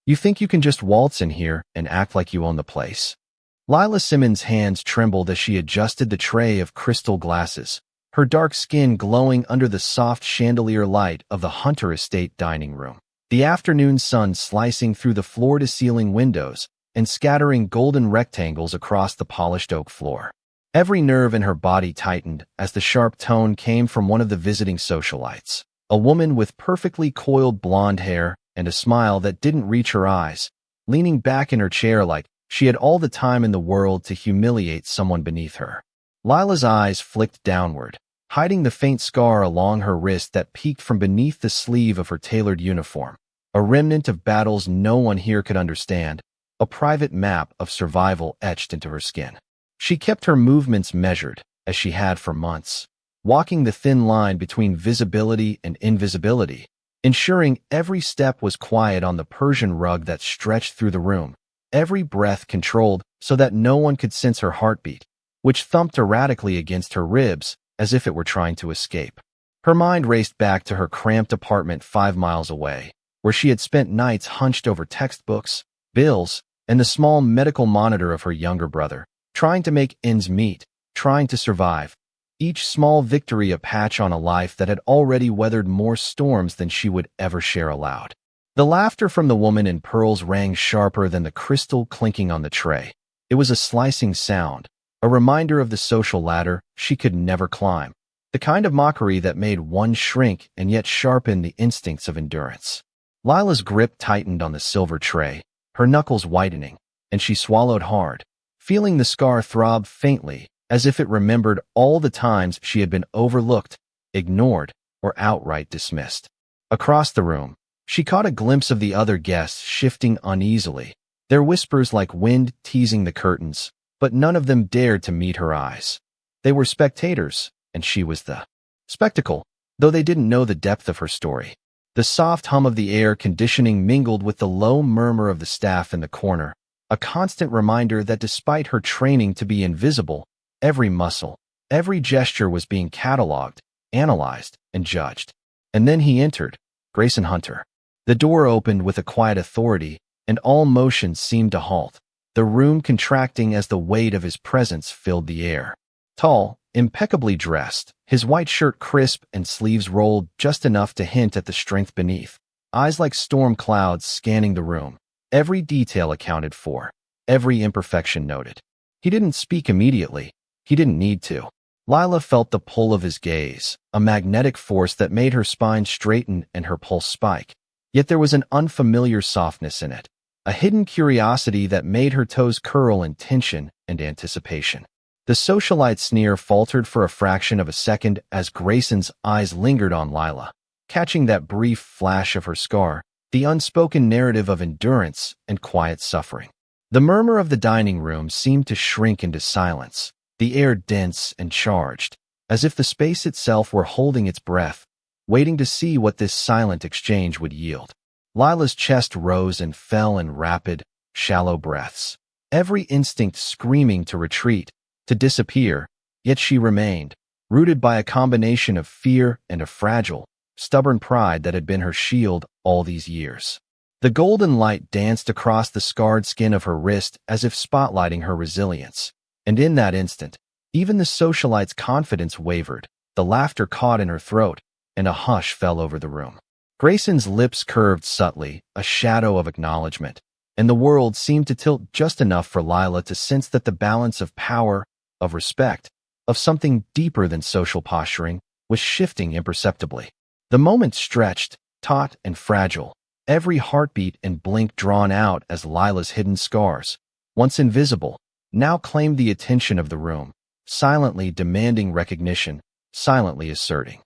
You think you can just waltz in here and act like you own the place?" Lila Simmons' hands trembled as she adjusted the tray of crystal glasses, her dark skin glowing under the soft chandelier light of the Hunter estate dining room. The afternoon sun slicing through the floor-to-ceiling windows and scattering golden rectangles across the polished oak floor. Every nerve in her body tightened as the sharp tone came from one of the visiting socialites, a woman with perfectly coiled blonde hair and a smile that didn't reach her eyes, leaning back in her chair like she had all the time in the world to humiliate someone beneath her. Lila's eyes flicked downward, hiding the faint scar along her wrist that peeked from beneath the sleeve of her tailored uniform, a remnant of battles no one here could understand, a private map of survival etched into her skin. She kept her movements measured, as she had for months, walking the thin line between visibility and invisibility, ensuring every step was quiet on the Persian rug that stretched through the room, every breath controlled so that no one could sense her heartbeat, which thumped erratically against her ribs as if it were trying to escape. Her mind raced back to her cramped apartment 5 miles away, where she had spent nights hunched over textbooks, bills, and the small medical monitor of her younger brother, trying to make ends meet, trying to survive. Each small victory a patch on a life that had already weathered more storms than she would ever share aloud. The laughter from the woman in pearls rang sharper than the crystal clinking on the tray. It was a slicing sound, a reminder of the social ladder she could never climb, the kind of mockery that made one shrink and yet sharpen the instincts of endurance. Lila's grip tightened on the silver tray, her knuckles whitening, and she swallowed hard, feeling the scar throb faintly, as if it remembered all the times she had been overlooked, ignored, or outright dismissed. Across the room, she caught a glimpse of the other guests shifting uneasily, their whispers like wind teasing the curtains, but none of them dared to meet her eyes. They were spectators, and she was the spectacle, though they didn't know the depth of her story. The soft hum of the air conditioning mingled with the low murmur of the staff in the corner, a constant reminder that despite her training to be invisible, every muscle, every gesture was being cataloged, analyzed, and judged. And then he entered, Grayson Hunter. The door opened with a quiet authority, and all motion seemed to halt, the room contracting as the weight of his presence filled the air. Tall, impeccably dressed, his white shirt crisp and sleeves rolled just enough to hint at the strength beneath, eyes like storm clouds scanning the room, every detail accounted for, every imperfection noted. He didn't speak immediately. He didn't need to. Lila felt the pull of his gaze, a magnetic force that made her spine straighten and her pulse spike. Yet there was an unfamiliar softness in it, a hidden curiosity that made her toes curl in tension and anticipation. The socialite sneer faltered for a fraction of a second as Grayson's eyes lingered on Lila, catching that brief flash of her scar, the unspoken narrative of endurance and quiet suffering. The murmur of the dining room seemed to shrink into silence, the air dense and charged, as if the space itself were holding its breath, waiting to see what this silent exchange would yield. Lila's chest rose and fell in rapid, shallow breaths, every instinct screaming to retreat, to disappear, yet she remained, rooted by a combination of fear and a fragile, stubborn pride that had been her shield all these years. The golden light danced across the scarred skin of her wrist as if spotlighting her resilience, and in that instant, even the socialite's confidence wavered, the laughter caught in her throat, and a hush fell over the room. Grayson's lips curved subtly, a shadow of acknowledgment, and the world seemed to tilt just enough for Lila to sense that the balance of power, of respect, of something deeper than social posturing, was shifting imperceptibly. The moment stretched, taut and fragile, every heartbeat and blink drawn out as Lila's hidden scars, once invisible, now claimed the attention of the room, silently demanding recognition, silently asserting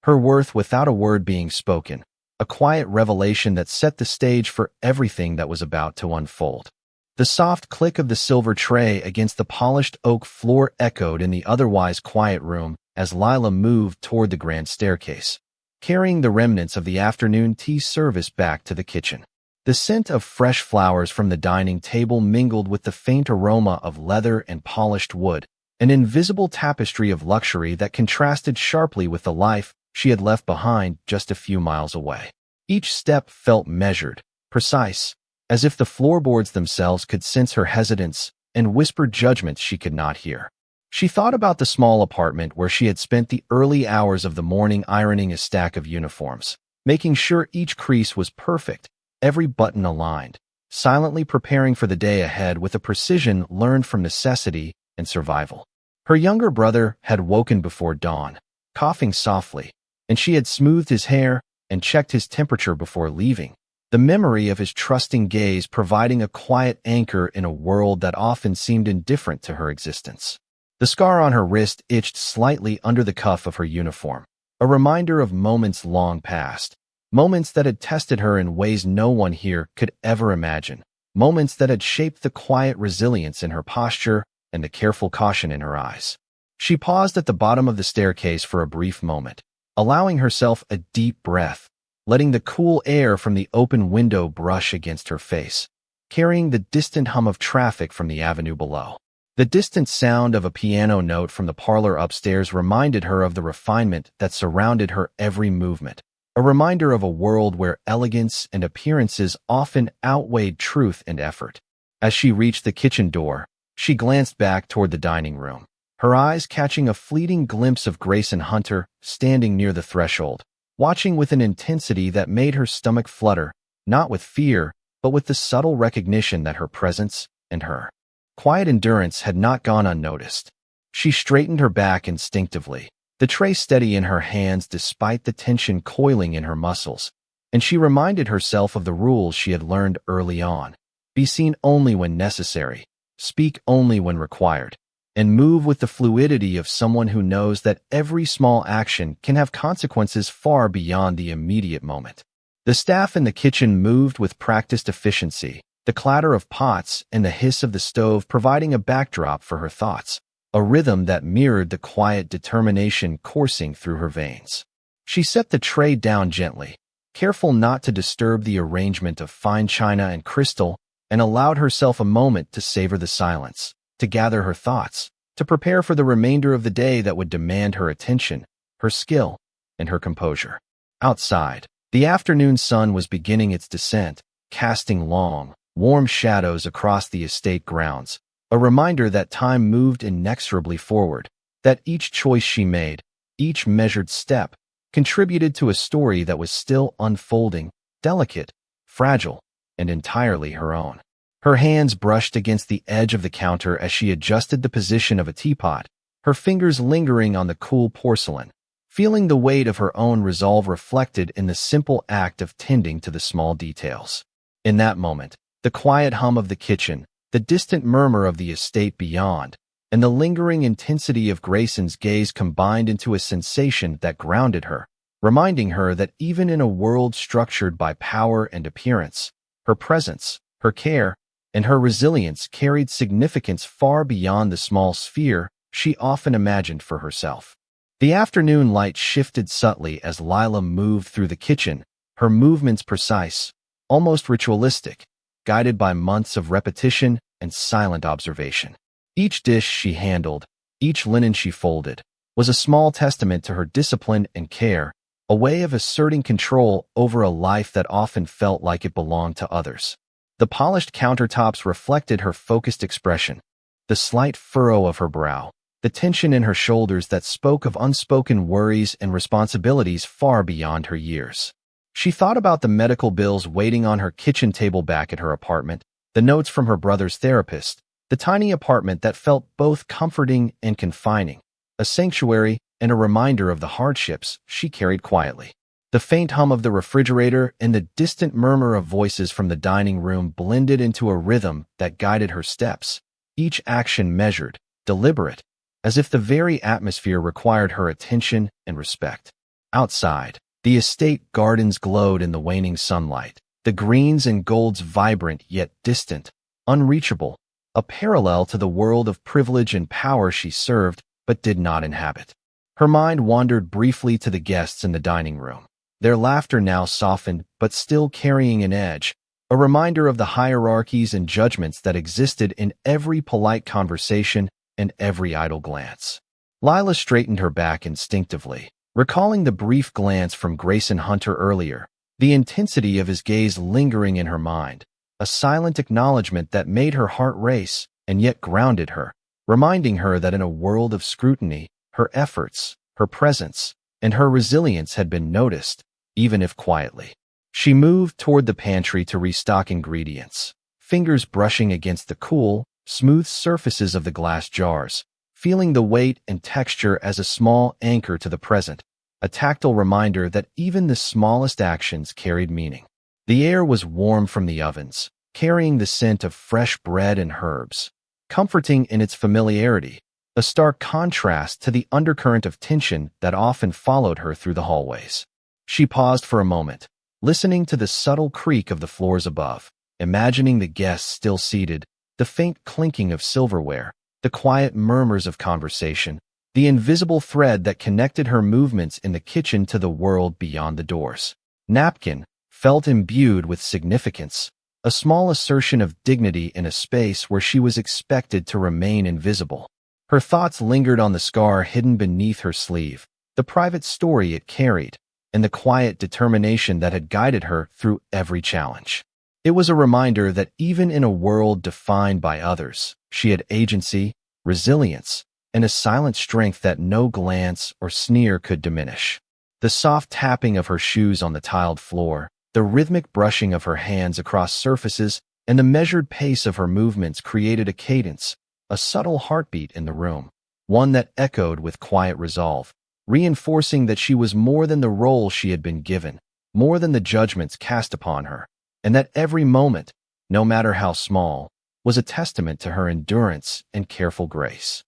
her worth without a word being spoken, a quiet revelation that set the stage for everything that was about to unfold. The soft click of the silver tray against the polished oak floor echoed in the otherwise quiet room as Lila moved toward the grand staircase, carrying the remnants of the afternoon tea service back to the kitchen. The scent of fresh flowers from the dining table mingled with the faint aroma of leather and polished wood, an invisible tapestry of luxury that contrasted sharply with the life she had left behind just a few miles away. Each step felt measured, precise, as if the floorboards themselves could sense her hesitance and whispered judgments she could not hear. She thought about the small apartment where she had spent the early hours of the morning ironing a stack of uniforms, making sure each crease was perfect, every button aligned, silently preparing for the day ahead with a precision learned from necessity and survival. Her younger brother had woken before dawn, coughing softly, and she had smoothed his hair and checked his temperature before leaving, the memory of his trusting gaze providing a quiet anchor in a world that often seemed indifferent to her existence. The scar on her wrist itched slightly under the cuff of her uniform, a reminder of moments long past, moments that had tested her in ways no one here could ever imagine, moments that had shaped the quiet resilience in her posture and the careful caution in her eyes. She paused at the bottom of the staircase for a brief moment, allowing herself a deep breath, letting the cool air from the open window brush against her face, carrying the distant hum of traffic from the avenue below. The distant sound of a piano note from the parlor upstairs reminded her of the refinement that surrounded her every movement, a reminder of a world where elegance and appearances often outweighed truth and effort. As she reached the kitchen door, she glanced back toward the dining room, her eyes catching a fleeting glimpse of Grayson Hunter standing near the threshold, watching with an intensity that made her stomach flutter, not with fear, but with the subtle recognition that her presence and her quiet endurance had not gone unnoticed. She straightened her back instinctively, the tray steady in her hands despite the tension coiling in her muscles, and she reminded herself of the rules she had learned early on. Be seen only when necessary, speak only when required, and move with the fluidity of someone who knows that every small action can have consequences far beyond the immediate moment. The staff in the kitchen moved with practiced efficiency, the clatter of pots and the hiss of the stove providing a backdrop for her thoughts, a rhythm that mirrored the quiet determination coursing through her veins. She set the tray down gently, careful not to disturb the arrangement of fine china and crystal, and allowed herself a moment to savor the silence, to gather her thoughts, to prepare for the remainder of the day that would demand her attention, her skill, and her composure. Outside, the afternoon sun was beginning its descent, casting long, warm shadows across the estate grounds, a reminder that time moved inexorably forward, that each choice she made, each measured step, contributed to a story that was still unfolding, delicate, fragile, and entirely her own. Her hands brushed against the edge of the counter as she adjusted the position of a teapot, her fingers lingering on the cool porcelain, feeling the weight of her own resolve reflected in the simple act of tending to the small details. In that moment, the quiet hum of the kitchen, the distant murmur of the estate beyond, and the lingering intensity of Grayson's gaze combined into a sensation that grounded her, reminding her that even in a world structured by power and appearance, her presence, her care, and her resilience carried significance far beyond the small sphere she often imagined for herself. The afternoon light shifted subtly as Lila moved through the kitchen, her movements precise, almost ritualistic, guided by months of repetition and silent observation. Each dish she handled, each linen she folded, was a small testament to her discipline and care, a way of asserting control over a life that often felt like it belonged to others. The polished countertops reflected her focused expression, the slight furrow of her brow, the tension in her shoulders that spoke of unspoken worries and responsibilities far beyond her years. She thought about the medical bills waiting on her kitchen table back at her apartment, the notes from her brother's therapist, the tiny apartment that felt both comforting and confining, a sanctuary and a reminder of the hardships she carried quietly. The faint hum of the refrigerator and the distant murmur of voices from the dining room blended into a rhythm that guided her steps, each action measured, deliberate, as if the very atmosphere required her attention and respect. Outside, the estate gardens glowed in the waning sunlight, the greens and golds vibrant yet distant, unreachable, a parallel to the world of privilege and power she served but did not inhabit. Her mind wandered briefly to the guests in the dining room, their laughter now softened but still carrying an edge, a reminder of the hierarchies and judgments that existed in every polite conversation and every idle glance. Lila straightened her back instinctively, recalling the brief glance from Grayson Hunter earlier, the intensity of his gaze lingering in her mind, a silent acknowledgment that made her heart race and yet grounded her, reminding her that in a world of scrutiny, her efforts, her presence, and her resilience had been noticed, even if quietly. She moved toward the pantry to restock ingredients, fingers brushing against the cool, smooth surfaces of the glass jars, feeling the weight and texture as a small anchor to the present, a tactile reminder that even the smallest actions carried meaning. The air was warm from the ovens, carrying the scent of fresh bread and herbs, comforting in its familiarity, a stark contrast to the undercurrent of tension that often followed her through the hallways. She paused for a moment, listening to the subtle creak of the floors above, imagining the guests still seated, the faint clinking of silverware, the quiet murmurs of conversation, the invisible thread that connected her movements in the kitchen to the world beyond the doors. Napkin felt imbued with significance, a small assertion of dignity in a space where she was expected to remain invisible. Her thoughts lingered on the scar hidden beneath her sleeve, the private story it carried, and the quiet determination that had guided her through every challenge. It was a reminder that even in a world defined by others, she had agency, resilience, and a silent strength that no glance or sneer could diminish. The soft tapping of her shoes on the tiled floor, the rhythmic brushing of her hands across surfaces, and the measured pace of her movements created a cadence, a subtle heartbeat in the room, one that echoed with quiet resolve, reinforcing that she was more than the role she had been given, more than the judgments cast upon her, and that every moment, no matter how small, was a testament to her endurance and careful grace.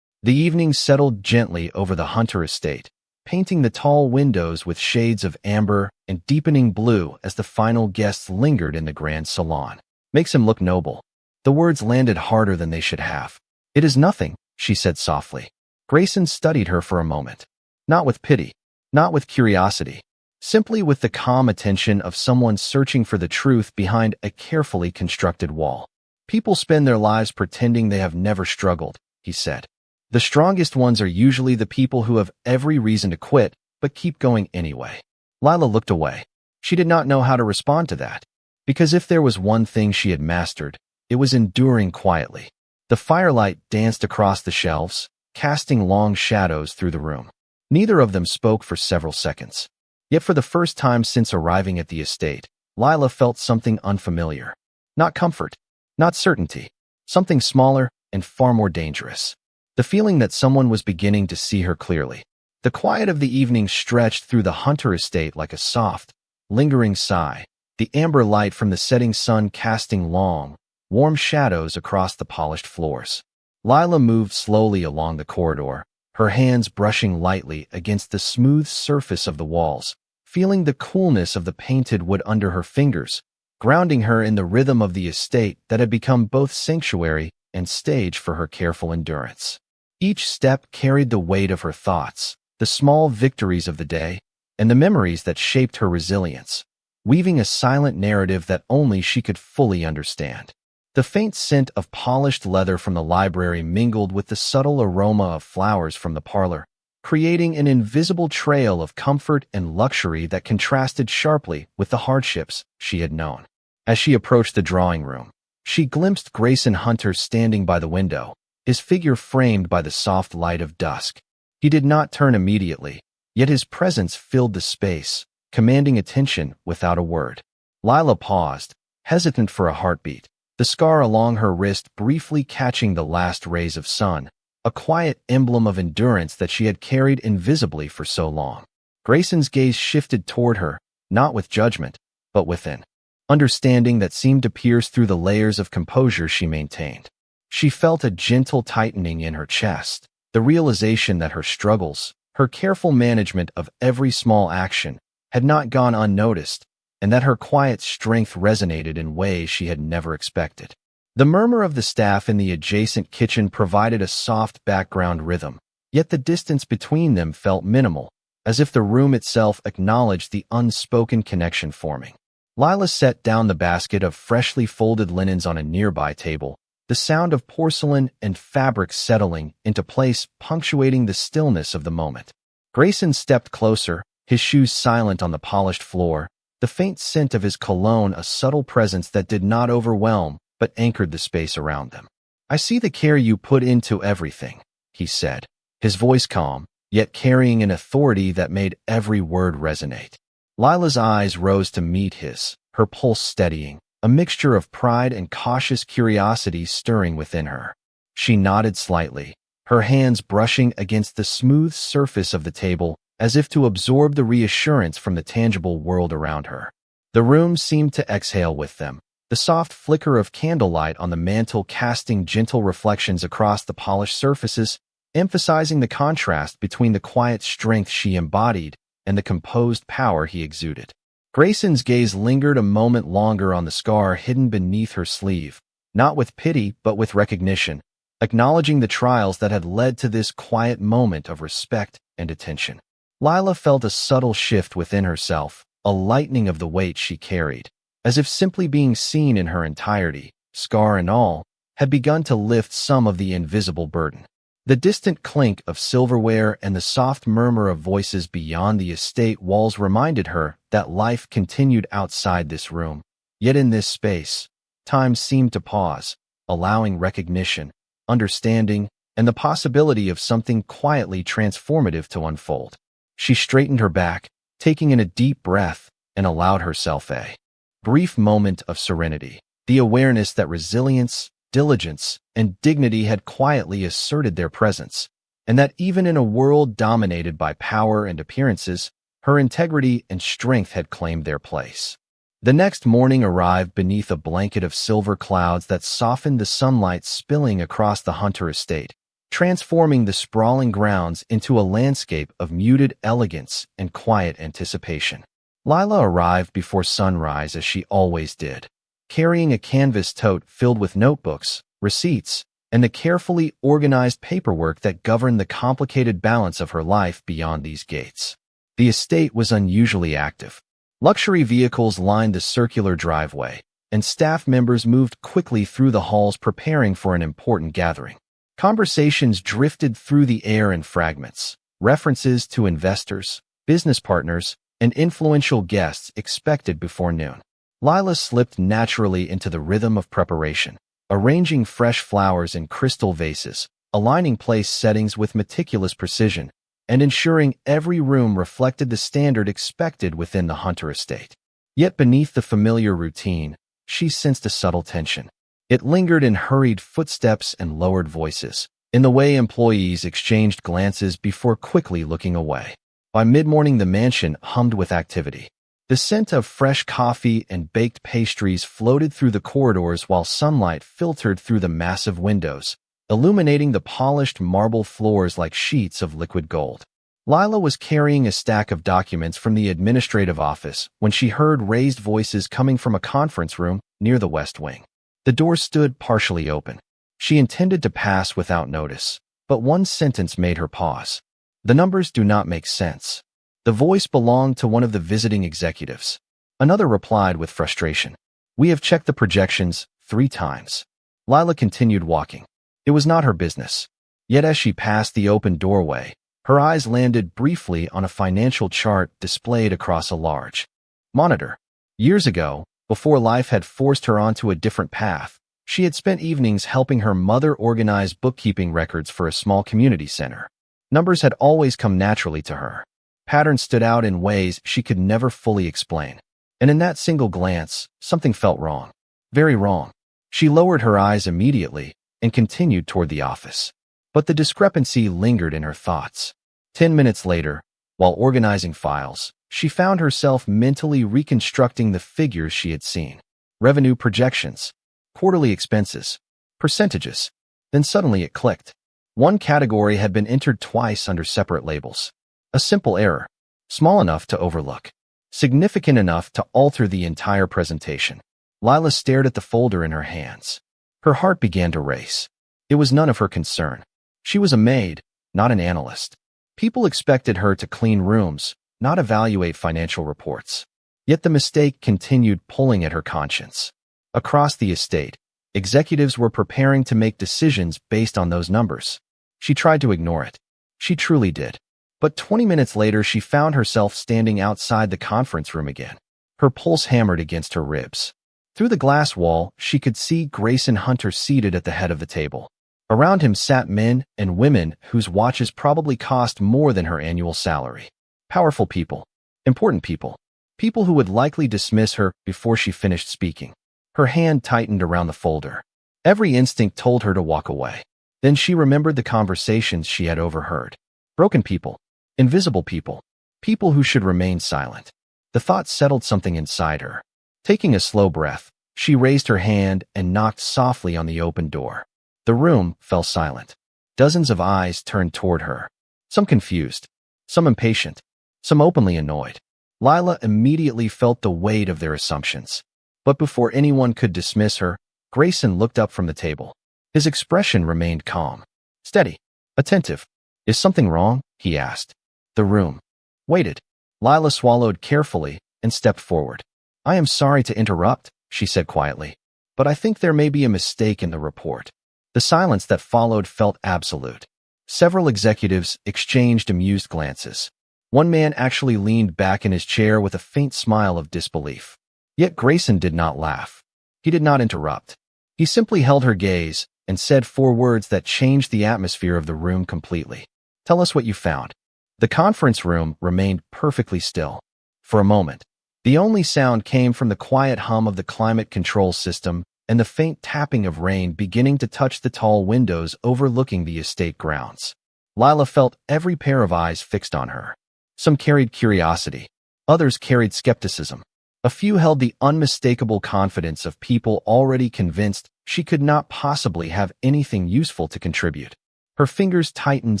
The evening settled gently over the Hunter estate, painting the tall windows with shades of amber and deepening blue as the final guests lingered in the grand salon. "Makes him look noble." The words landed harder than they should have. "It is nothing," she said softly. Grayson studied her for a moment. Not with pity, not with curiosity, simply with the calm attention of someone searching for the truth behind a carefully constructed wall. "People spend their lives pretending they have never struggled," he said. "The strongest ones are usually the people who have every reason to quit, but keep going anyway." Lila looked away. She did not know how to respond to that, because if there was one thing she had mastered, it was enduring quietly. The firelight danced across the shelves, casting long shadows through the room. Neither of them spoke for several seconds. Yet for the first time since arriving at the estate, Lila felt something unfamiliar. Not comfort, not certainty, something smaller and far more dangerous. The feeling that someone was beginning to see her clearly. The quiet of the evening stretched through the Hunter estate like a soft, lingering sigh, the amber light from the setting sun casting long, warm shadows across the polished floors. Lila moved slowly along the corridor, her hands brushing lightly against the smooth surface of the walls, feeling the coolness of the painted wood under her fingers, grounding her in the rhythm of the estate that had become both sanctuary and stage for her careful endurance. Each step carried the weight of her thoughts, the small victories of the day, and the memories that shaped her resilience, weaving a silent narrative that only she could fully understand. The faint scent of polished leather from the library mingled with the subtle aroma of flowers from the parlor, creating an invisible trail of comfort and luxury that contrasted sharply with the hardships she had known. As she approached the drawing room, she glimpsed Grayson Hunter standing by the window, his figure framed by the soft light of dusk. He did not turn immediately, yet his presence filled the space, commanding attention without a word. Lila paused, hesitant for a heartbeat, the scar along her wrist briefly catching the last rays of sun, a quiet emblem of endurance that she had carried invisibly for so long. Grayson's gaze shifted toward her, not with judgment, but with an understanding that seemed to pierce through the layers of composure she maintained. She felt a gentle tightening in her chest, the realization that her struggles, her careful management of every small action, had not gone unnoticed, and that her quiet strength resonated in ways she had never expected. The murmur of the staff in the adjacent kitchen provided a soft background rhythm, yet the distance between them felt minimal, as if the room itself acknowledged the unspoken connection forming. Lila set down the basket of freshly folded linens on a nearby table, the sound of porcelain and fabric settling into place punctuating the stillness of the moment. Grayson stepped closer, his shoes silent on the polished floor, the faint scent of his cologne a subtle presence that did not overwhelm, but anchored the space around them. "I see the care you put into everything," he said, his voice calm, yet carrying an authority that made every word resonate. Lila's eyes rose to meet his, her pulse steadying, a mixture of pride and cautious curiosity stirring within her. She nodded slightly, her hands brushing against the smooth surface of the table, as if to absorb the reassurance from the tangible world around her. The room seemed to exhale with them, the soft flicker of candlelight on the mantel casting gentle reflections across the polished surfaces, emphasizing the contrast between the quiet strength she embodied and the composed power he exuded. Grayson's gaze lingered a moment longer on the scar hidden beneath her sleeve, not with pity but with recognition, acknowledging the trials that had led to this quiet moment of respect and attention. Lila felt a subtle shift within herself, a lightening of the weight she carried, as if simply being seen in her entirety, scar and all, had begun to lift some of the invisible burden. The distant clink of silverware and the soft murmur of voices beyond the estate walls reminded her that life continued outside this room. Yet in this space, time seemed to pause, allowing recognition, understanding, and the possibility of something quietly transformative to unfold. She straightened her back, taking in a deep breath, and allowed herself a brief moment of serenity, the awareness that resilience, diligence, and dignity had quietly asserted their presence, and that even in a world dominated by power and appearances, her integrity and strength had claimed their place. The next morning arrived beneath a blanket of silver clouds that softened the sunlight spilling across the Hunter estate, transforming the sprawling grounds into a landscape of muted elegance and quiet anticipation. Lila arrived before sunrise as she always did, carrying a canvas tote filled with notebooks, receipts, and the carefully organized paperwork that governed the complicated balance of her life beyond these gates. The estate was unusually active. Luxury vehicles lined the circular driveway, and staff members moved quickly through the halls preparing for an important gathering. Conversations drifted through the air in fragments, references to investors, business partners, and influential guests expected before noon. Lila slipped naturally into the rhythm of preparation, arranging fresh flowers in crystal vases, aligning place settings with meticulous precision, and ensuring every room reflected the standard expected within the Hunter estate. Yet beneath the familiar routine, she sensed a subtle tension. It lingered in hurried footsteps and lowered voices, in the way employees exchanged glances before quickly looking away. By mid-morning, the mansion hummed with activity. The scent of fresh coffee and baked pastries floated through the corridors while sunlight filtered through the massive windows, illuminating the polished marble floors like sheets of liquid gold. Lila was carrying a stack of documents from the administrative office when she heard raised voices coming from a conference room near the west wing. The door stood partially open. She intended to pass without notice, but one sentence made her pause. "The numbers do not make sense." The voice belonged to one of the visiting executives. Another replied with frustration. "We have checked the projections 3 times." Lila continued walking. It was not her business. Yet as she passed the open doorway, her eyes landed briefly on a financial chart displayed across a large monitor. Years ago, before life had forced her onto a different path, she had spent evenings helping her mother organize bookkeeping records for a small community center. Numbers had always come naturally to her. Patterns stood out in ways she could never fully explain. And in that single glance, something felt wrong. Very wrong. She lowered her eyes immediately and continued toward the office. But the discrepancy lingered in her thoughts. 10 minutes later, while organizing files, she found herself mentally reconstructing the figures she had seen. Revenue projections, quarterly expenses, percentages. Then suddenly it clicked. One category had been entered twice under separate labels. A simple error, small enough to overlook, significant enough to alter the entire presentation. Lila stared at the folder in her hands. Her heart began to race. It was none of her concern. She was a maid, not an analyst. People expected her to clean rooms, not evaluate financial reports. Yet the mistake continued pulling at her conscience. Across the estate, executives were preparing to make decisions based on those numbers. She tried to ignore it. She truly did. But 20 minutes later, she found herself standing outside the conference room again. Her pulse hammered against her ribs. Through the glass wall, she could see Grayson Hunter seated at the head of the table. Around him sat men and women whose watches probably cost more than her annual salary. Powerful people. Important people. People who would likely dismiss her before she finished speaking. Her hand tightened around the folder. Every instinct told her to walk away. Then she remembered the conversations she had overheard. Broken people. Invisible people. People who should remain silent. The thought settled something inside her. Taking a slow breath, she raised her hand and knocked softly on the open door. The room fell silent. Dozens of eyes turned toward her. Some confused, some impatient, some openly annoyed. Lila immediately felt the weight of their assumptions. But before anyone could dismiss her, Grayson looked up from the table. His expression remained calm, steady, attentive. "Is something wrong?" he asked. The room waited. Lila swallowed carefully and stepped forward. "I am sorry to interrupt," she said quietly, "but I think there may be a mistake in the report." The silence that followed felt absolute. Several executives exchanged amused glances. One man actually leaned back in his chair with a faint smile of disbelief. Yet Grayson did not laugh. He did not interrupt. He simply held her gaze and said 4 words that changed the atmosphere of the room completely. "Tell us what you found." The conference room remained perfectly still. For a moment, the only sound came from the quiet hum of the climate control system and the faint tapping of rain beginning to touch the tall windows overlooking the estate grounds. Lila felt every pair of eyes fixed on her. Some carried curiosity. Others carried skepticism. A few held the unmistakable confidence of people already convinced she could not possibly have anything useful to contribute. Her fingers tightened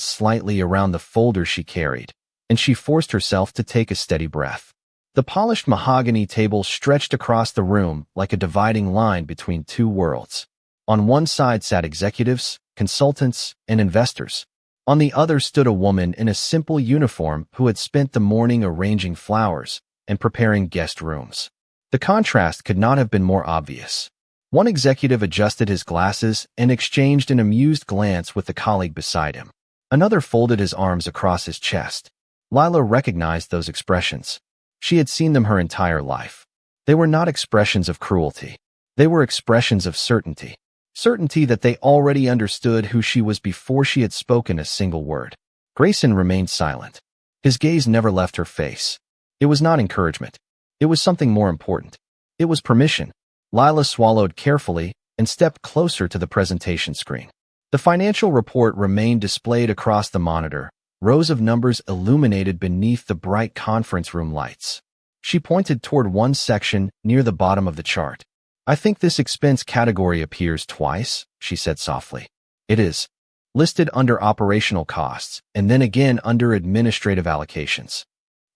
slightly around the folder she carried, and she forced herself to take a steady breath. The polished mahogany table stretched across the room like a dividing line between 2 worlds. On one side sat executives, consultants, and investors. On the other stood a woman in a simple uniform who had spent the morning arranging flowers and preparing guest rooms. The contrast could not have been more obvious. One executive adjusted his glasses and exchanged an amused glance with the colleague beside him. Another folded his arms across his chest. Lila recognized those expressions. She had seen them her entire life. They were not expressions of cruelty. They were expressions of certainty. Certainty that they already understood who she was before she had spoken a single word. Grayson remained silent. His gaze never left her face. It was not encouragement. It was something more important. It was permission. Lila swallowed carefully and stepped closer to the presentation screen. The financial report remained displayed across the monitor, rows of numbers illuminated beneath the bright conference room lights. She pointed toward one section near the bottom of the chart. "I think this expense category appears twice," she said softly. "It is listed under operational costs and then again under administrative allocations."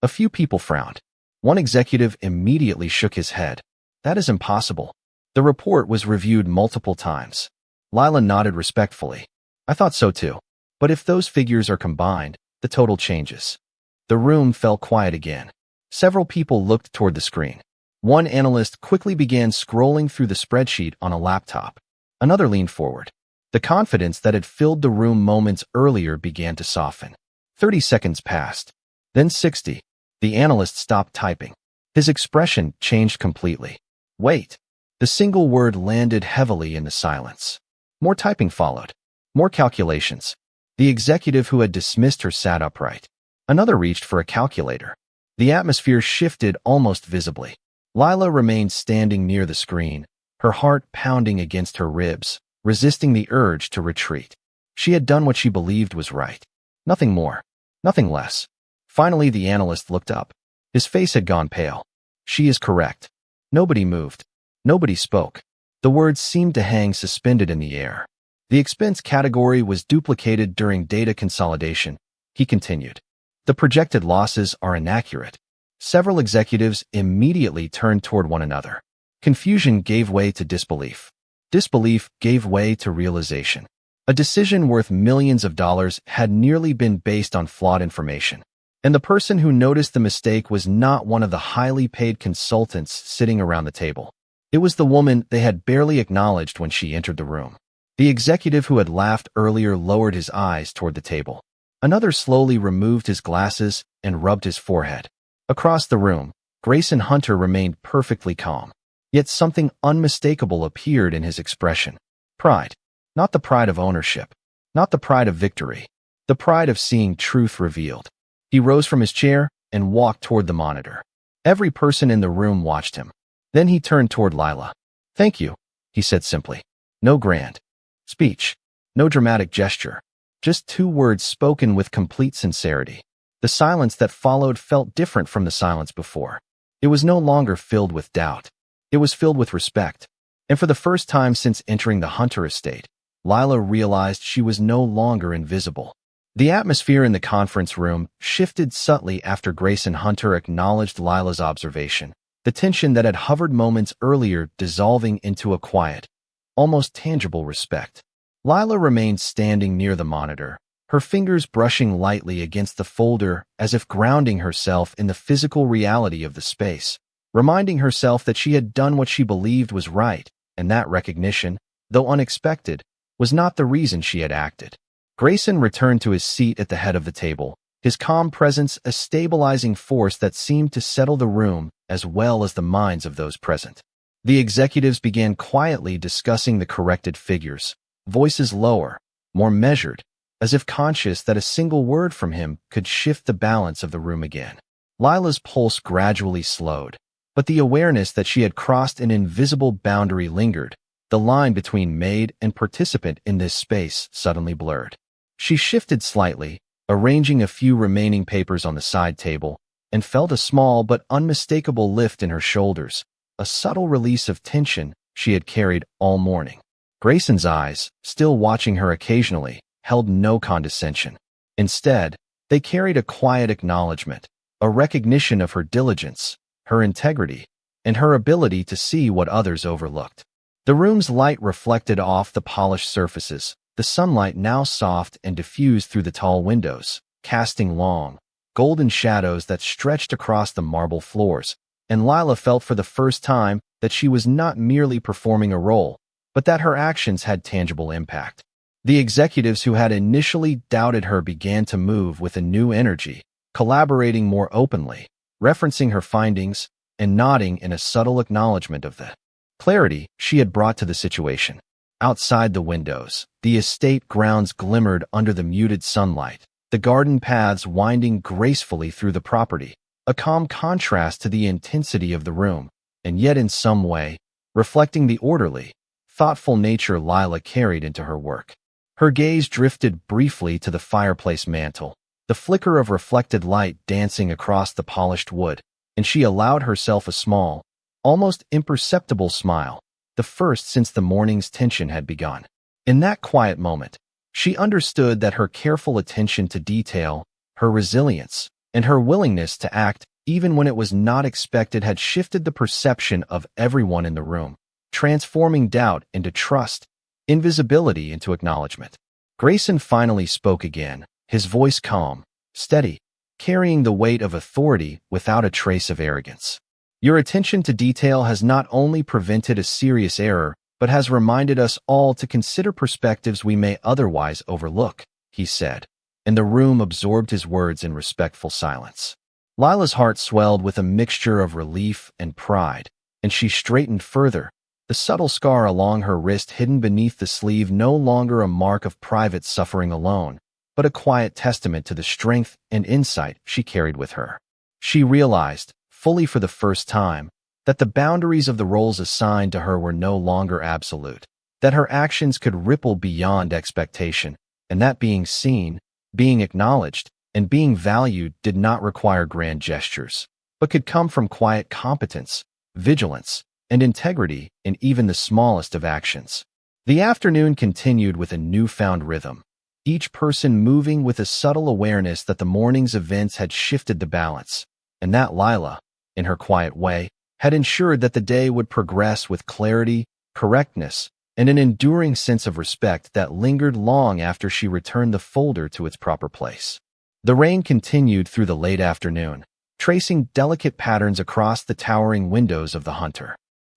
A few people frowned. One executive immediately shook his head. "That is impossible." The report was reviewed multiple times. Lila nodded respectfully. "I thought so too. But if those figures are combined, the total changes." The room fell quiet again. Several people looked toward the screen. One analyst quickly began scrolling through the spreadsheet on a laptop. Another leaned forward. The confidence that had filled the room moments earlier began to soften. 30 seconds passed. Then 60. The analyst stopped typing. His expression changed completely. "Wait." The single word landed heavily in the silence. More typing followed. More calculations. The executive who had dismissed her sat upright. Another reached for a calculator. The atmosphere shifted almost visibly. Lila remained standing near the screen, her heart pounding against her ribs, resisting the urge to retreat. She had done what she believed was right. Nothing more. Nothing less. Finally, the analyst looked up. His face had gone pale. "She is correct." Nobody moved. Nobody spoke. The words seemed to hang suspended in the air. "The expense category was duplicated during data consolidation," he continued. "The projected losses are inaccurate." Several executives immediately turned toward one another. Confusion gave way to disbelief. Disbelief gave way to realization. A decision worth millions of dollars had nearly been based on flawed information. And the person who noticed the mistake was not one of the highly paid consultants sitting around the table. It was the woman they had barely acknowledged when she entered the room. The executive who had laughed earlier lowered his eyes toward the table. Another slowly removed his glasses and rubbed his forehead. Across the room, Grayson Hunter remained perfectly calm. Yet something unmistakable appeared in his expression. Pride. Not the pride of ownership. Not the pride of victory. The pride of seeing truth revealed. He rose from his chair and walked toward the monitor. Every person in the room watched him. Then he turned toward Lila. "Thank you," he said simply. No grand speech. No dramatic gesture. Just 2 words spoken with complete sincerity. The silence that followed felt different from the silence before. It was no longer filled with doubt. It was filled with respect. And for the first time since entering the Hunter estate, Lila realized she was no longer invisible. The atmosphere in the conference room shifted subtly after Grayson Hunter acknowledged Lila's observation, the tension that had hovered moments earlier dissolving into a quiet, almost tangible respect. Lila remained standing near the monitor, her fingers brushing lightly against the folder as if grounding herself in the physical reality of the space, reminding herself that she had done what she believed was right, and that recognition, though unexpected, was not the reason she had acted. Grayson returned to his seat at the head of the table, his calm presence a stabilizing force that seemed to settle the room as well as the minds of those present. The executives began quietly discussing the corrected figures, voices lower, more measured, as if conscious that a single word from him could shift the balance of the room again. Lila's pulse gradually slowed, but the awareness that she had crossed an invisible boundary lingered. The line between maid and participant in this space suddenly blurred. She shifted slightly, arranging a few remaining papers on the side table, and felt a small but unmistakable lift in her shoulders, a subtle release of tension she had carried all morning. Grayson's eyes, still watching her occasionally, held no condescension. Instead, they carried a quiet acknowledgment, a recognition of her diligence, her integrity, and her ability to see what others overlooked. The room's light reflected off the polished surfaces, the sunlight now soft and diffused through the tall windows, casting long, golden shadows that stretched across the marble floors, and Lila felt for the first time that she was not merely performing a role, but that her actions had tangible impact. The executives who had initially doubted her began to move with a new energy, collaborating more openly, referencing her findings, and nodding in a subtle acknowledgment of the clarity she had brought to the situation. Outside the windows, the estate grounds glimmered under the muted sunlight, the garden paths winding gracefully through the property, a calm contrast to the intensity of the room, and yet in some way, reflecting the orderly, thoughtful nature Lila carried into her work. Her gaze drifted briefly to the fireplace mantel, the flicker of reflected light dancing across the polished wood, and she allowed herself a small, almost imperceptible smile, the first since the morning's tension had begun. In that quiet moment, she understood that her careful attention to detail, her resilience, and her willingness to act even when it was not expected had shifted the perception of everyone in the room, transforming doubt into trust, invisibility into acknowledgment. Grayson finally spoke again, his voice calm, steady, carrying the weight of authority without a trace of arrogance. "Your attention to detail has not only prevented a serious error, but has reminded us all to consider perspectives we may otherwise overlook," he said, and the room absorbed his words in respectful silence. Lila's heart swelled with a mixture of relief and pride, and she straightened further, the subtle scar along her wrist hidden beneath the sleeve no longer a mark of private suffering alone, but a quiet testament to the strength and insight she carried with her. She realized, fully for the first time, that the boundaries of the roles assigned to her were no longer absolute, that her actions could ripple beyond expectation, and that being seen, being acknowledged, and being valued did not require grand gestures, but could come from quiet competence, vigilance, and integrity in even the smallest of actions. The afternoon continued with a newfound rhythm, each person moving with a subtle awareness that the morning's events had shifted the balance, and that Lila, in her quiet way, had ensured that the day would progress with clarity, correctness, and an enduring sense of respect that lingered long after she returned the folder to its proper place. The rain continued through the late afternoon, tracing delicate patterns across the towering windows of the Hunter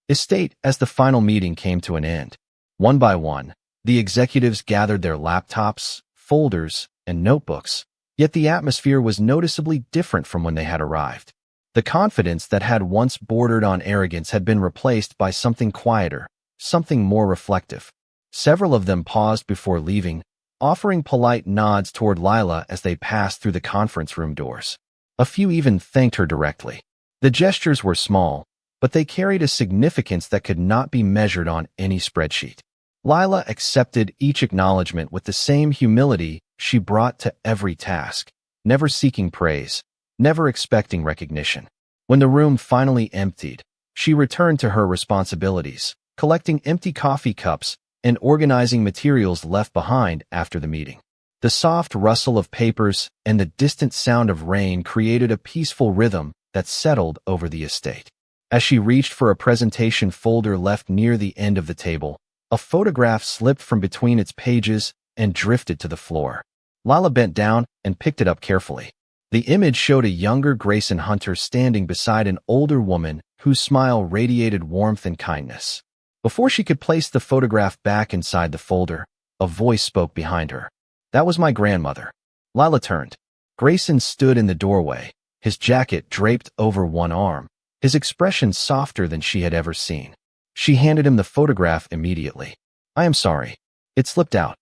estate as the final meeting came to an end. One by one, the executives gathered their laptops, folders, and notebooks, yet the atmosphere was noticeably different from when they had arrived. The confidence that had once bordered on arrogance had been replaced by something quieter, something more reflective. Several of them paused before leaving, offering polite nods toward Lila as they passed through the conference room doors. A few even thanked her directly. The gestures were small, but they carried a significance that could not be measured on any spreadsheet. Lila accepted each acknowledgement with the same humility she brought to every task, never seeking praise, never expecting recognition. When the room finally emptied, she returned to her responsibilities, collecting empty coffee cups and organizing materials left behind after the meeting. The soft rustle of papers and the distant sound of rain created a peaceful rhythm that settled over the estate. As she reached for a presentation folder left near the end of the table, a photograph slipped from between its pages and drifted to the floor. Lila bent down and picked it up carefully. The image showed a younger Grayson Hunter standing beside an older woman whose smile radiated warmth and kindness. Before she could place the photograph back inside the folder, a voice spoke behind her. "That was my grandmother." Lila turned. Grayson stood in the doorway, his jacket draped over one arm, his expression softer than she had ever seen. She handed him the photograph immediately. "I am sorry. It slipped out."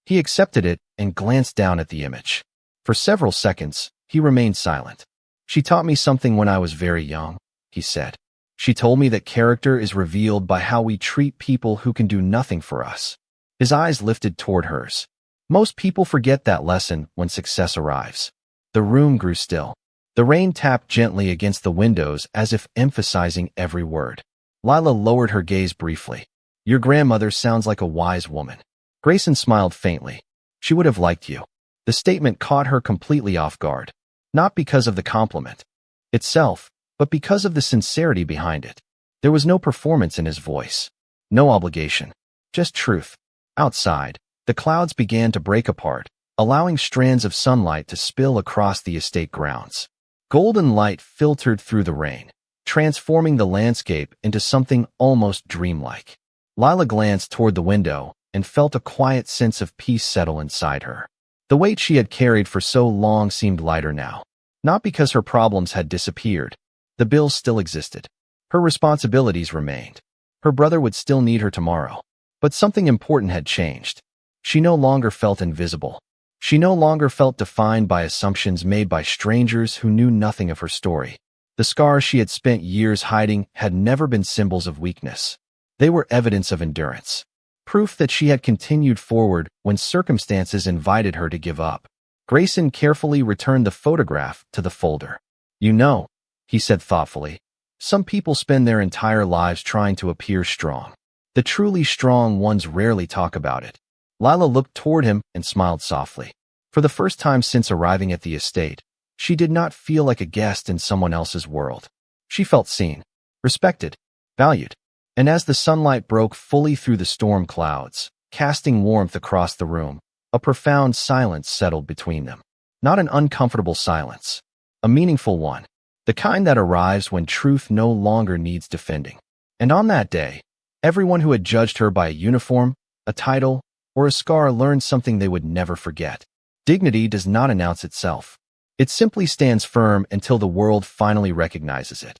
He accepted it and glanced down at the image. For several seconds, he remained silent. "She taught me something when I was very young," he said. "She told me that character is revealed by how we treat people who can do nothing for us." His eyes lifted toward hers. Most people forget that lesson when success arrives. The room grew still. The rain tapped gently against the windows as if emphasizing every word. Lila lowered her gaze briefly. "Your grandmother sounds like a wise woman." Grayson smiled faintly. "She would have liked you." The statement caught her completely off guard. Not because of the compliment itself, but because of the sincerity behind it. There was no performance in his voice. No obligation. Just truth. Outside, the clouds began to break apart, allowing strands of sunlight to spill across the estate grounds. Golden light filtered through the rain, transforming the landscape into something almost dreamlike. Lila glanced toward the window and felt a quiet sense of peace settle inside her. The weight she had carried for so long seemed lighter now. Not because her problems had disappeared. The bills still existed. Her responsibilities remained. Her brother would still need her tomorrow. But something important had changed. She no longer felt invisible. She no longer felt defined by assumptions made by strangers who knew nothing of her story. The scars she had spent years hiding had never been symbols of weakness. They were evidence of endurance. Proof that she had continued forward when circumstances invited her to give up. Grayson carefully returned the photograph to the folder. "You know," he said thoughtfully, "some people spend their entire lives trying to appear strong. The truly strong ones rarely talk about it." Lila looked toward him and smiled softly. For the first time since arriving at the estate, she did not feel like a guest in someone else's world. She felt seen, respected, valued. And as the sunlight broke fully through the storm clouds, casting warmth across the room, a profound silence settled between them. Not an uncomfortable silence, a meaningful one, the kind that arrives when truth no longer needs defending. And on that day, everyone who had judged her by a uniform, a title, or a scar learned something they would never forget. Dignity does not announce itself. It simply stands firm until the world finally recognizes it.